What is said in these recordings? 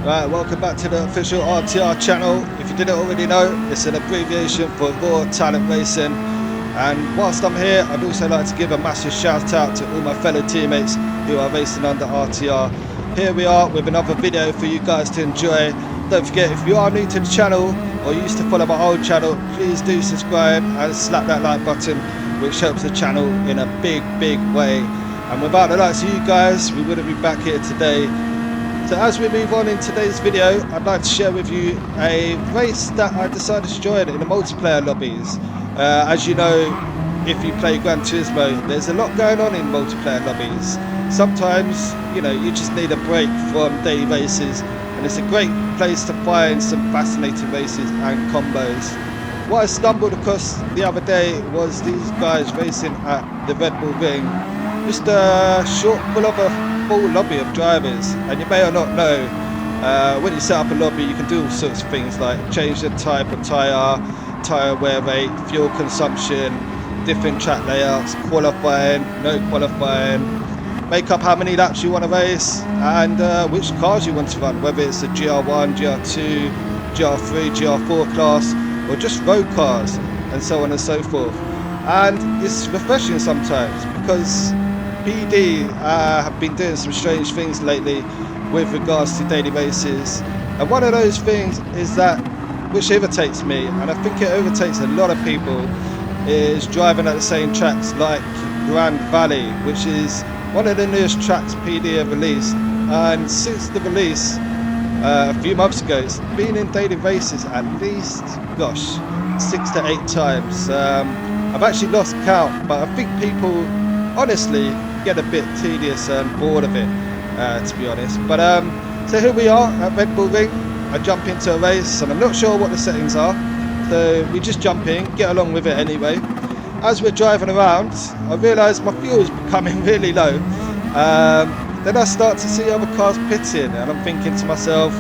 Right, welcome back to the official RTR channel. If you didn't already know, it's an abbreviation for Raw Talent Racing. And whilst I'm here, I'd also like to give a massive shout out to all my fellow teammates who are racing under RTR. Here we are with another video for you guys to enjoy. Don't forget, if you are new to the channel or you used to follow my old channel, please do subscribe and slap that like button, which helps the channel in a big way. And without the likes of you guys, we wouldn't be back here today. So as we move on in today's video, I'd like to share with you a race that I decided to join in the multiplayer lobbies. As you know, if you play Gran Turismo, there's a lot going on in multiplayer lobbies. Sometimes, you know, you just need a break from daily races, and it's a great place to find some fascinating races and combos. What I stumbled across the other day was these guys racing at the Red Bull Ring. Just a short pull of a full lobby of drivers, and you may or not know, when you set up a lobby you can do all sorts of things like change the type of tyre wear rate, fuel consumption, different track layouts, qualifying, no qualifying, make up how many laps you want to race, and which cars you want to run, whether it's a GR1, GR2, GR3, GR4 class, or just road cars, and so on and so forth. And it's refreshing sometimes because PD have been doing some strange things lately with regards to daily races, and one of those things is that, which irritates me, and I think it irritates a lot of people, is driving at the same tracks like Grand Valley, which is one of the newest tracks PD have released, and since the release a few months ago, it's been in daily races at least, gosh, 6 to 8 times. I've actually lost count, but I think people honestly get a bit tedious and bored of it, to be honest. But so here we are at Red Bull Ring. I jump into a race, and I'm not sure what the settings are, so we just jump in, get along with it anyway. As we're driving around, I realise my fuel is becoming really low. Then I start to see other cars pitting, and I'm thinking to myself,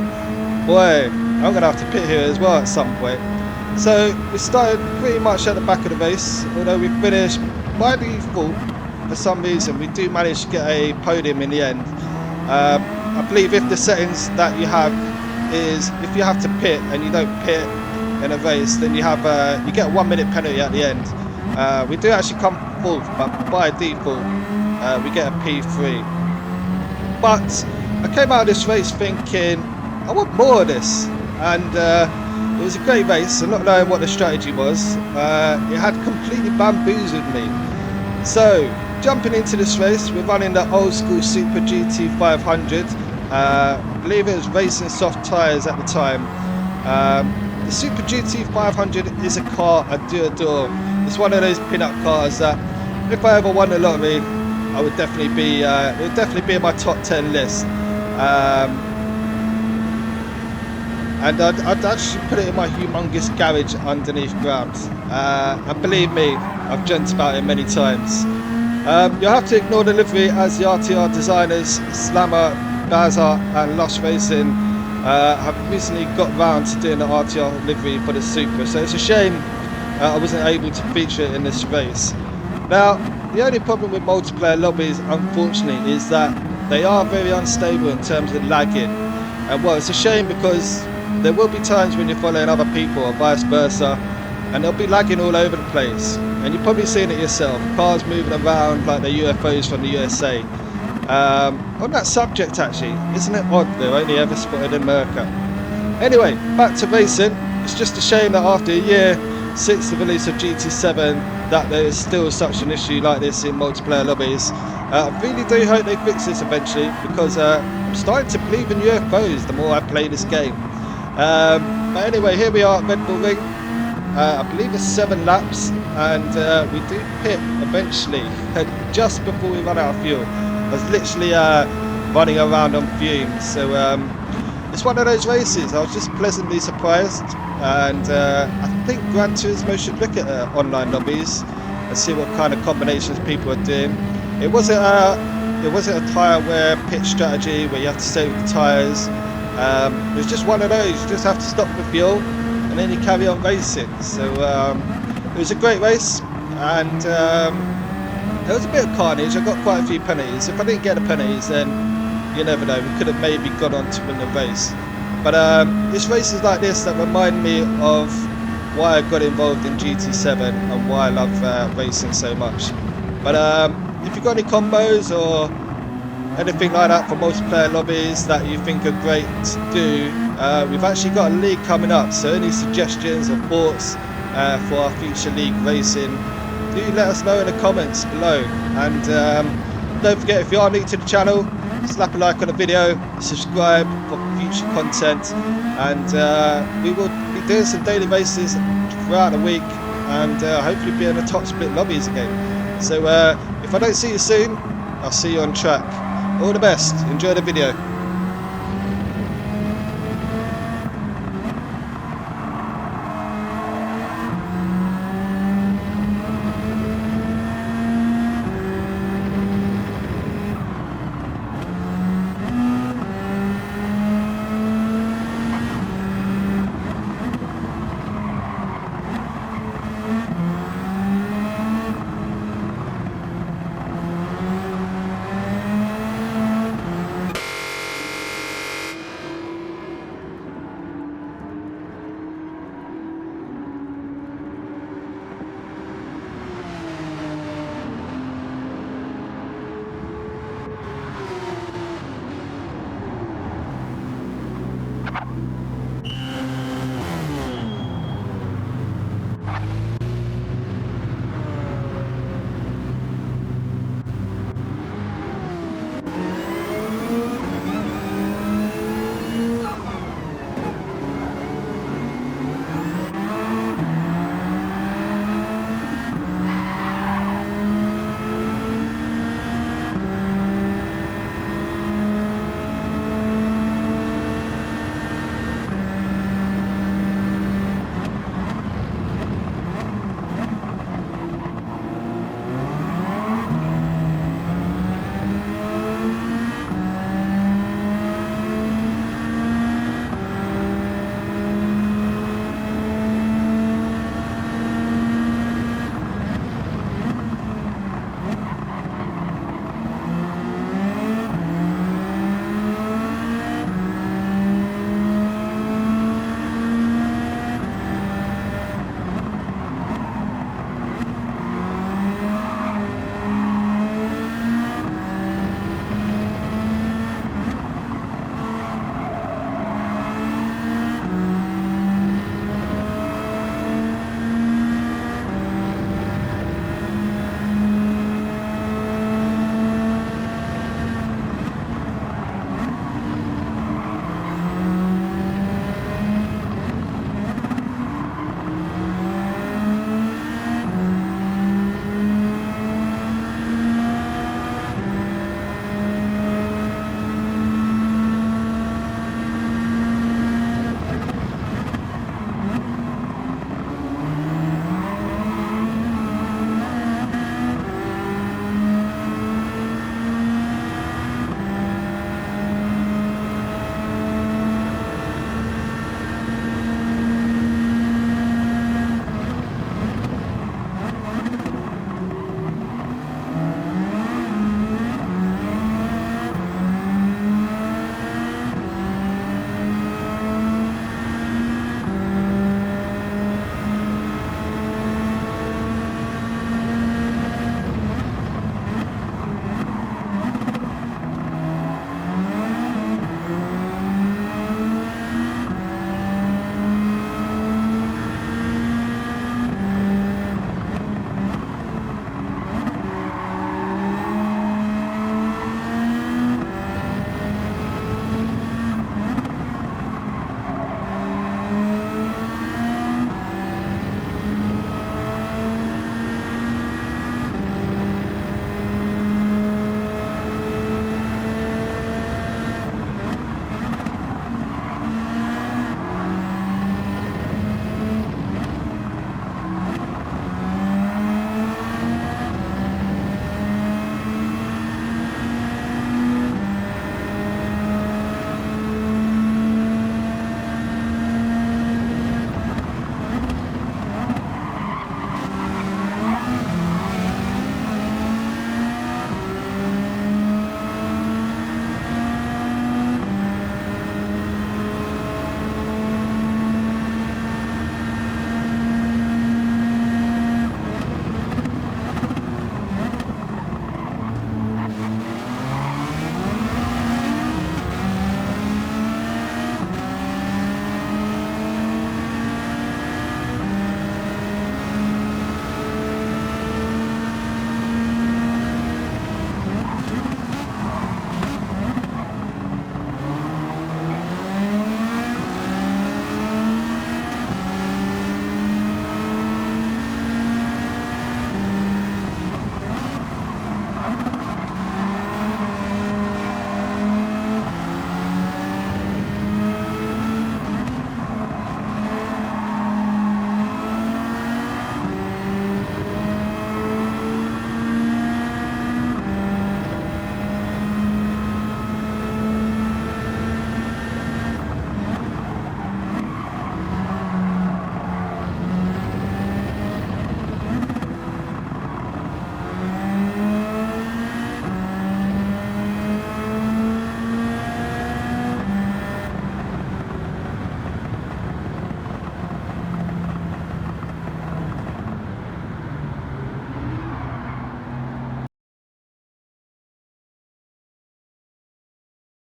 boy, I'm going to have to pit here as well at some point. So we started pretty much at the back of the race, although we finished by default. For some reason we do manage to get a podium in the end. I believe if the settings that you have is, if you have to pit and you don't pit in a race, then you have you get a 1 minute penalty at the end. We do actually come fourth, but by default we get a P3. But I came out of this race thinking I want more of this, and it was a great race, and not knowing what the strategy was, it had completely bamboozled me. So jumping into this race, we're running the old school Super GT 500. I believe it was racing soft tyres at the time. The Super GT 500 is a car I do adore. It's one of those pin-up cars that, if I ever won the lottery, I would definitely be. It would definitely be in my top 10 list. And I'd actually put it in my humongous garage underneath ground. And believe me, I've dreamt about it many times. You'll have to ignore the livery, as the RTR designers Slammer, Baza and Lush Racing have recently got round to doing the RTR livery for the Supra, so it's a shame I wasn't able to feature it in this race. Now, the only problem with multiplayer lobbies, unfortunately, is that they are very unstable in terms of lagging. And well, it's a shame because there will be times when you're following other people or vice versa, and they'll be lagging all over the place. And you've probably seen it yourself, cars moving around like they're UFOs from the USA. On that subject actually, isn't it odd they're only ever spotted in America? Anyway, back to racing. It's just a shame that after a year since the release of GT7 that there is still such an issue like this in multiplayer lobbies. I really do hope they fix this eventually, because I'm starting to believe in UFOs the more I play this game. But anyway, here we are at Red Bull Ring. I believe it's 7 laps, and we do pit eventually, just before we run out of fuel. I was literally running around on fumes, so it's one of those races. I was just pleasantly surprised, and I think Gran Turismo should look at online lobbies and see what kind of combinations people are doing. It wasn't a tyre wear pit strategy where you have to stay with the tyres. It was just one of those. You just have to stop for fuel, and then you carry on racing. So it was a great race, and there was a bit of carnage. I got quite a few penalties. If I didn't get the penalties, then you never know, we could have maybe gone on to win the race. But it's races like this that remind me of why I got involved in GT7 and why I love racing so much. But if you've got any combos or anything like that for multiplayer lobbies that you think are great to do, we've actually got a league coming up, so any suggestions or thoughts for our future league racing, do let us know in the comments below. And don't forget, if you are new to the channel, slap a like on the video, subscribe for future content, and we will be doing some daily races throughout the week, and hopefully be in the top split lobbies again. So if I don't see you soon, I'll see you on track. All the best, enjoy the video.